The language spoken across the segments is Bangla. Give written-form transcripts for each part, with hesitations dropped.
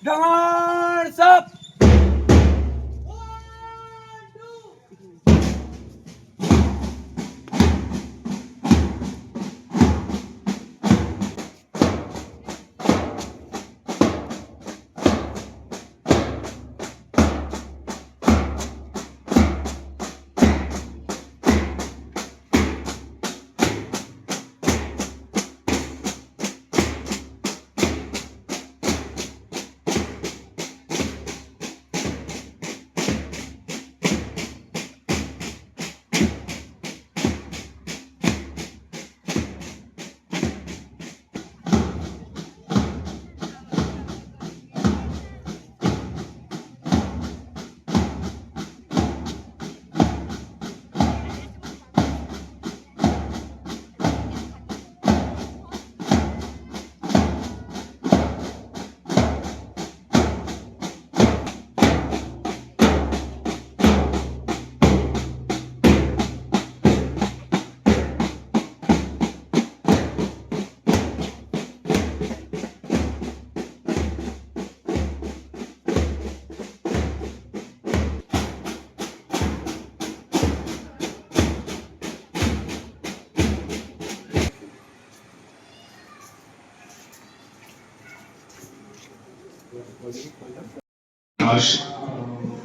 Guards up!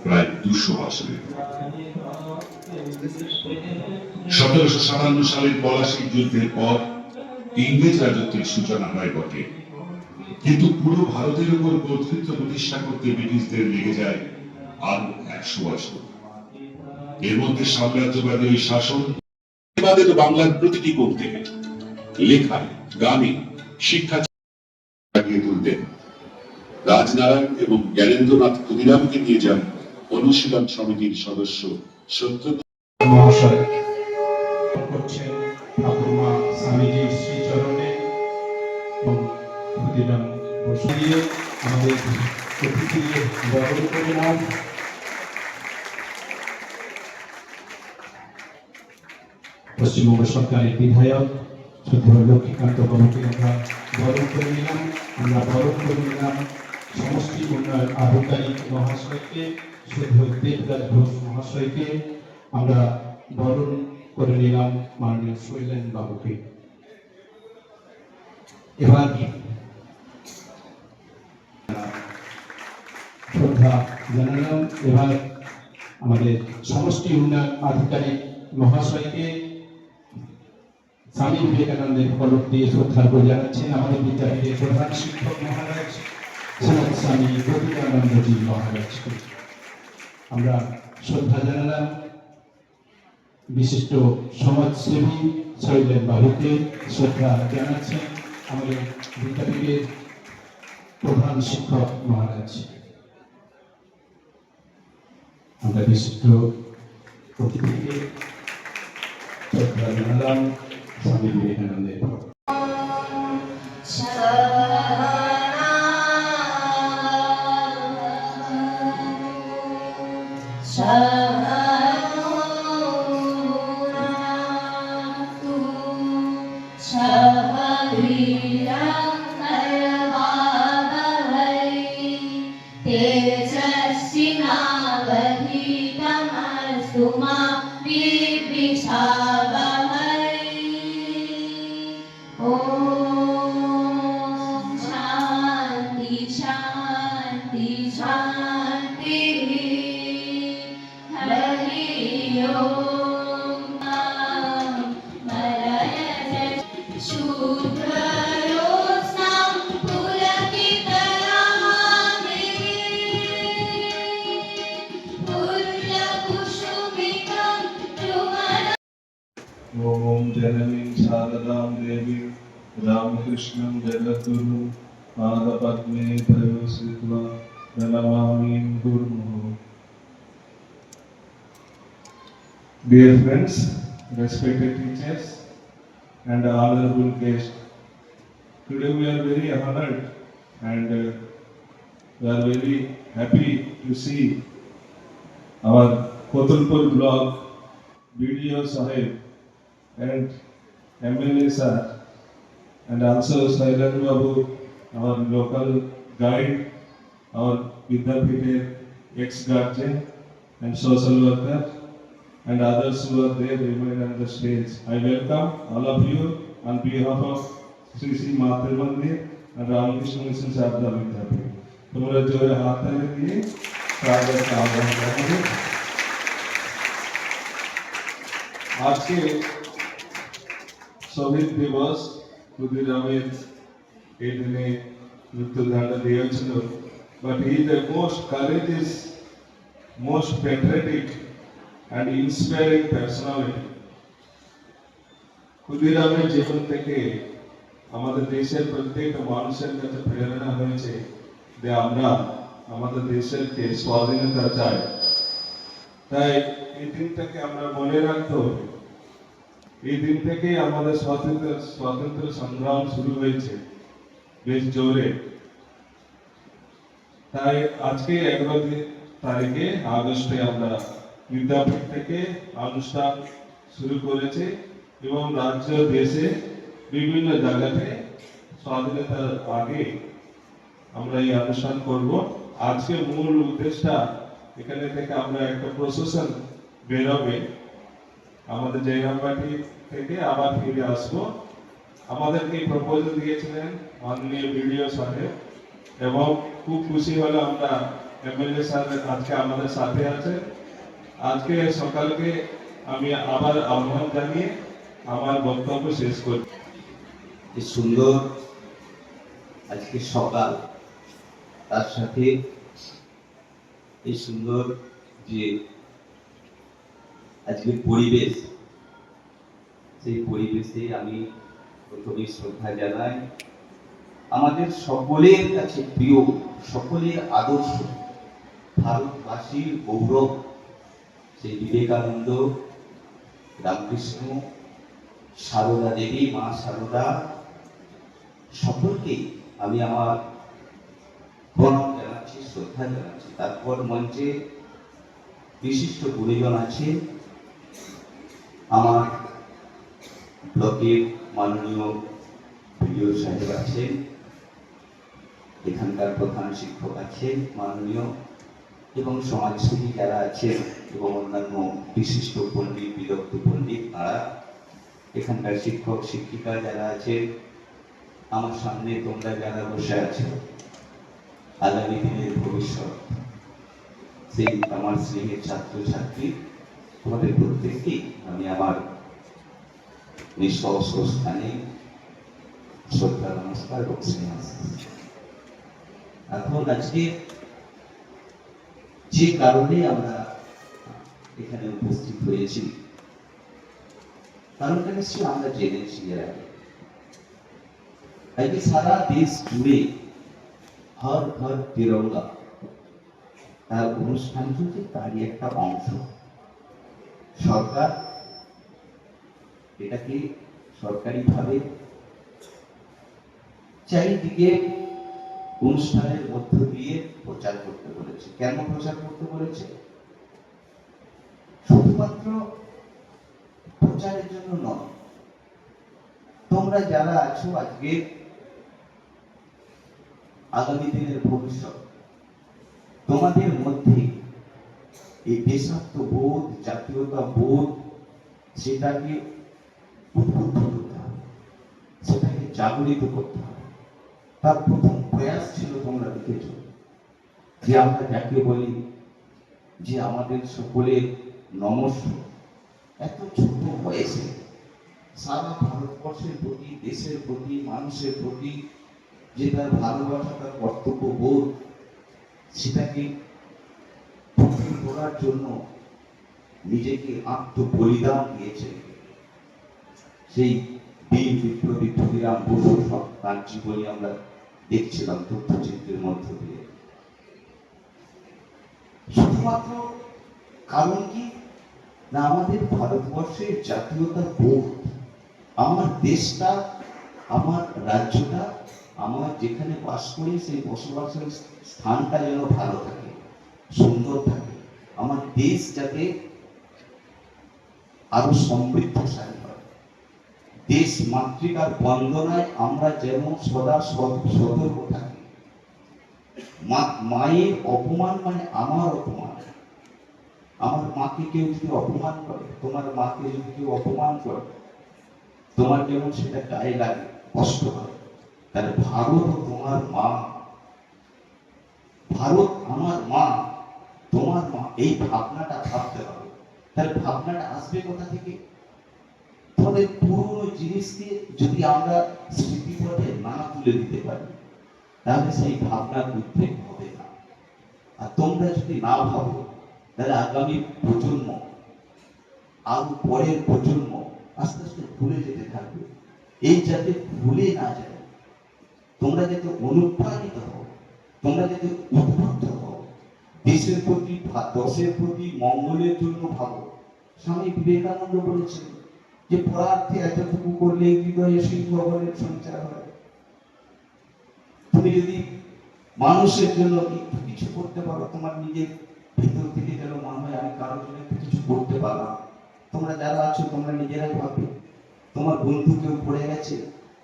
প্রায় 200 বছরের 1757 সালের পলাশী যুদ্ধের পর ইংরেজ রাজত্বের সূচনা হয় বটে, কিন্তু পুরো ভারতের উপর কর্তৃত্ব প্রতিষ্ঠা করতে ব্রিটিশদের লেগে যায় আরো 100 বছর। এর মধ্যে সাম্রাজ্যবাদী ওই শাসন বাংলার প্রতিটি কোণ থেকে লেখায়, গানে, শিক্ষা লাগিয়ে তুলতেন। রাজনারায়ণ এবং জ্ঞানেন্দ্রনাথ ক্ষুদিরামকে নিয়ে যান অনুশীলন সমিতির সদস্য সত্যজিৎ মহাশয় করছেন ঠাকুরমা স্বামীজির শ্রীচরণে এবং ক্ষুদিরাম বসিয়ে আমাদের অতিথিকে বরণ করে নাও। পশ্চিমবঙ্গ সরকারের বিধায়ক শ্রদ্ধেয় লক্ষ্মীকান্ত বাবুকে আমরা বরণ করে নিলাম। আমরা বরণ করে নিলাম সমষ্টি উন্নয়ন আধিকারিক মহাশয়কে, শ্রদ্ধেয় দেবদাস ঘোষ মহাশয়কে। আমরা বরণ করে নিলাম মাননীয় শৈলেন বাবুকে। এবার শ্রদ্ধা জানালাম। এবার আমাদের সমষ্টি উন্নয়ন আধিকারিক মহাশয়কে স্বামী বিবেকানন্দের ফলক দিয়ে শ্রদ্ধা করে জানাচ্ছেন আমাদের বিদ্যাপীঠের প্রধান শিক্ষক মহারাজ শ্রীমৎ স্বামী গৌরীকানন্দজি মহারাজকে। আমরা শ্রদ্ধা জানালাম বিশিষ্ট সমাজসেবী শৈলেন বাবুকে। শ্রদ্ধা জানাচ্ছেন আমাদের বিদ্যাপীঠের প্রধান শিক্ষক মহারাজ। আমরা বিশিষ্ট অতিথিকে শ্রদ্ধা জানালাম স্বামী বিবেকানন্দের। ओम जननी शारदां देवी रामकृष्णं जगद्गुरु पादपद्मे प्रवेशित्वा प्रणमामि गुरुः। Dear friends, respected teachers and honorable guests, today we are very honored and we are very happy to see our Kotulpur block BDO Sahib and MLA sir, and also Sailan Babu, our local guide, our Vidyapith ex-guardian and social worker, and others who are there remain on the stage. I welcome all of you on behalf of Sri Sri Mahatma Mandir and Ramakrishna Mission Sharda Vidyapith. তোমরা জোরে হাত তালি দিয়ে স্বাগত আহ্বান জানাবে। আজকে শহীদ দিবস ক্ষুদিরামের এই দিনে মৃত্যুদণ্ড দিয়েছিল, but he is the most courageous, most patriotic and inspiring personality. ক্ষুদিরামের জীবন থেকে আমাদের দেশের প্রত্যেকটা মানুষের কাছে প্রেরণা হয়েছে যে আমরা আমাদের দেশেরকে স্বাধীনতা চাই। তাই এই দিনটাকে আমরা মনে রাখতে হবে। এই দিন থেকে আমাদের স্বাতন্ত্র সংগ্রাম শুরু হয়েছে বেশ জোরে। তাই আজকে 11 তারিখে আগস্টে আমরা বিদ্যাপীঠ থেকে অনুষ্ঠান শুরু করেছে এবং রাজ্য দেশে বিভিন্ন জায়গাতে স্বাধীনতার আগে আমরা এই অনুষ্ঠান করব। আজকে মূল উদ্দেশ্যটা এখানে থেকে আমরা একটা প্রসেশন বেরোবে আমাদের জয়রামবাটি থেকে, আবার ফিরে আসবো। আমাদেরকে প্রপোজাল দিয়েছিলেন মাননীয় বিডিও সাহেব এবং খুব খুশি হলো আমরা এমএলএ স্যার আজকে আমাদের সাথে আছে। আজকে সকালকে আমি আবার আহ্বান জানিয়ে আমার বক্তব্য শেষ করি। এই সুন্দর আজকে সকাল, তার সাথে এই সুন্দর যে আজকের পরিবেশ, সেই পরিবেশে আমি প্রথমে শ্রদ্ধা জানাই আমাদের সকলের কাছে প্রিয়, সকলের আদর্শ, ভারতবাসীর গৌরব সেই বিবেকানন্দ, রামকৃষ্ণ, সারদা দেবী, মা সারদা, সকলকে আমি আমার প্রণাম জানাচ্ছি, শ্রদ্ধা জানাচ্ছি। তারপর মঞ্চে বিশিষ্ট গুণীজন আছে, আমার ব্লকের মাননীয় বিডিও সাহেব আছেন, এখানকার প্রধান শিক্ষক আছেন মাননীয়, এবং সমাজসেবী যারা আছেন এবং অন্যান্য বিশিষ্ট পণ্ডিত, বিদগ্ধ পণ্ডিত, তারা এখানকার শিক্ষক শিক্ষিকা যারা আছেন, আমার সামনে তোমরা যারা বসে আছো, আগামী দিনের ভবিষ্যৎ, সেই আমার স্নেহের ছাত্রছাত্রী, তোমাদের প্রত্যেককেই আমি আমার নিঃস্ব স্থানে শ্রদ্ধা নমস্কার এবং স্নেহ। এখন আজকে যে কারণে আমরা এখানে উপস্থিত হয়েছি, কারণটা নিশ্চয়ই আমরা জেনেছি এর আগে। আজকে সারা দেশ জুড়ে হর ঘর তিরঙ্গা তার অনুষ্ঠান চলছে, তারই একটা অংশ। সরকার এটাকে সরকারিভাবে চারিদিকে অনুষ্ঠানের মধ্য দিয়ে প্রচার করতে বলেছে। কেন প্রচার করতে বলেছে? শুধুমাত্র প্রচারের জন্য নয়, তোমরা যারা আছো আজকে আগামী দিনের ভবিষ্যৎ, তোমাদের মধ্যে এই দেশাত্মবোধ, জাতীয়তা বোধ, সেটাকে উদ্বুদ্ধ করতে হবে, সেটাকে জাগরিত করতে হবে। তার প্রথম প্রয়াস ছিল, তোমরা দেখেছ যে আমরা যাকে বলি যে আমাদের সকলের নমস্য, এত ছোট বয়সে সারা ভারতবর্ষের প্রতি, দেশের প্রতি, মানুষের প্রতি যে তার ভালোবাসা, তার কর্তব্য বোধ, সেটাকে প্রতিষ্ঠা করার জন্য নিজেকে আত্মবলিদান দিয়েছে সেই বীর বিপ্লবী ক্ষুদিরাম বসু। সব তার জীবনী আমরা দেখছিলাম তথ্যচিত্রের মধ্য দিয়ে। শুধুমাত্র কারণ কি না, আমাদের ভারতবর্ষের জাতীয়তা বোধ, আমার দেশটা, আমার রাজ্যটা, আমার যেখানে বাস করি সেই বসবাসের স্থানটা যেন ভালো থাকে, সুন্দর থাকে, আমার দেশ যাতে আরো সমৃদ্ধশালী হয়, দেশ মাতৃকার বন্দনায় আমরা যেমন সদা সতর্ক থাকি। মায়ের অপমান মানে আমার অপমান। আমার মাকে কেউ যদি অপমান করে, তোমার মাকে যদি কেউ অপমান করে, তোমার যেমন সেটা গায়ে লাগে, কষ্ট হয়। তাহলে ভারত তোমার মা, ভারত আমার মা, তোমার মা, এই ভাবনাটা ভাবতে হবে। তাহলে ভাবনাটা আসবে কোথা থেকে? তাহলে পুরনো জিনিসকে যদি আমরা স্মৃতিপথে না তুলে দিতে পারি, তাহলে সেই ভাবনার উদ্রেক হবে না। আর তোমরা যদি না ভাবো, তাহলে আগামী প্রজন্ম, আরো পরের প্রজন্ম আস্তে আস্তে ভুলে যেতে থাকবে। এই যাতে ভুলে না যায়, তোমরা যাতে অনুপ্রাণিত হও, তোমরা যাতে উদ্বুদ্ধ হও, দেশের প্রতি, দশের প্রতি মঙ্গলের জন্য ভাবো। স্বামী বিবেকানন্দ বলেছেন যে পরার্থে এতটুকু করলে হৃদয়ে সিংহবলের সঞ্চার হয়। তুমি যদি মানুষের জন্য একটু কিছু করতে পারো, তোমার নিজের ভিতর থেকে যেন মনে হয় আমি কারোর জন্য একটু কিছু করতে পারলাম। তোমরা যারা আছো তোমরা নিজেরাই ভাববে, তোমার বন্ধু কেউ পড়ে গেছে,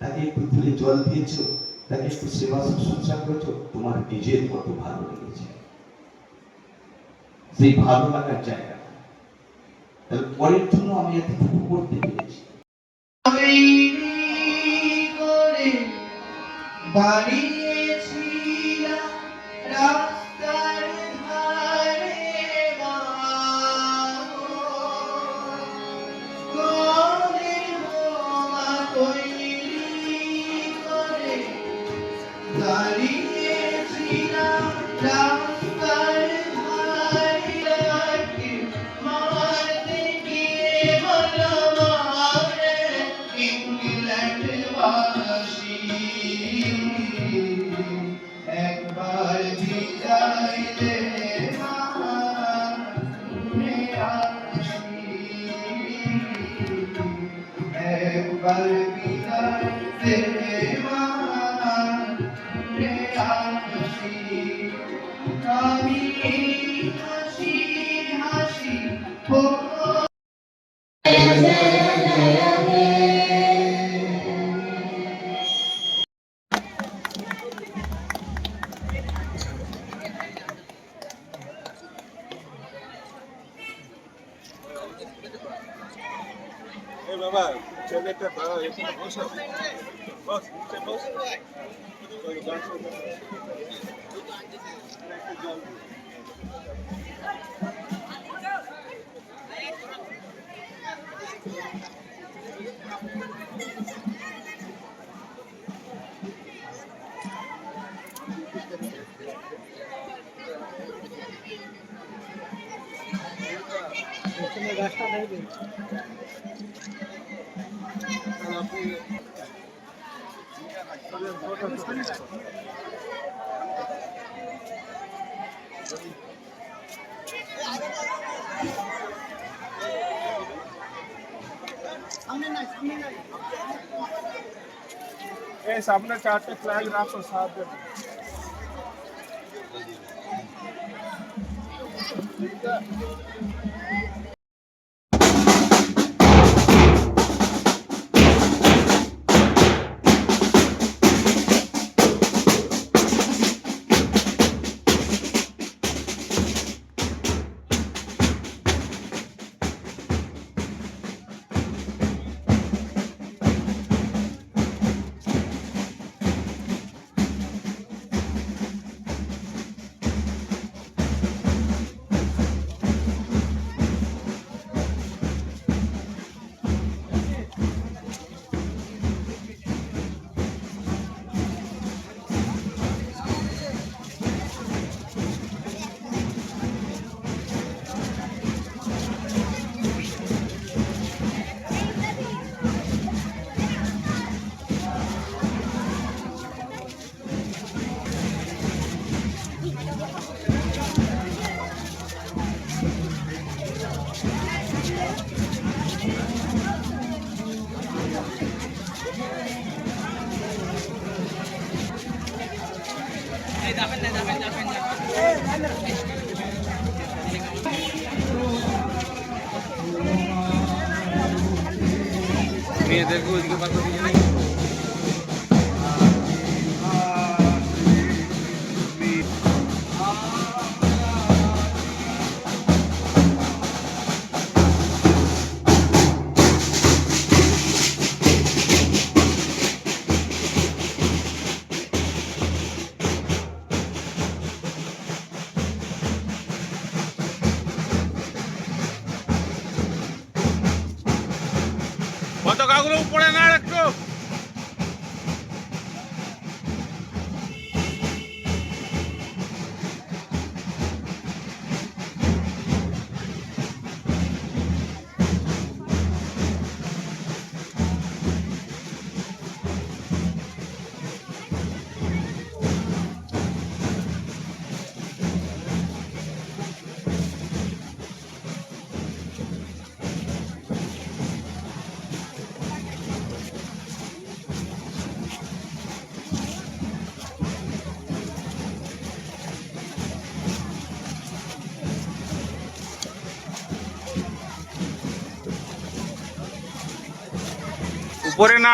তাকে একটু তুলে জল দিয়েছো, তাকে একটু সেবা শুশ্রূষা করেছো, তোমার নিজের কত ভালো লেগেছে। সেই ভালো লাগার জায়গা, তাহলে পরের জন্য আমি এতটুকু করতে পেরেছি। দাঁড়িয়েছিলাম রাস্তার ধারে, গলের বোমা তৈরি করে। দাঁড়িয়েছিলাম রাস্তার ধারে, মারতে গিয়ে বলো মারে ইংল্যান্ডবাসী, একবার বিদায় দে মা, ফিরে আসি। একবার বিদায় দে মা, ফিরে আসি। আমি হাসি হাসি বাবা ছেলেটা দাঁড়া, এখানে বসো, বস, বস। सामने 4 फ्लैग रखो साथ में। মেয়েদেরকে ওইদিকে পার করে দিয়ে পতাকাগুলো উপরে না একটু উপরে না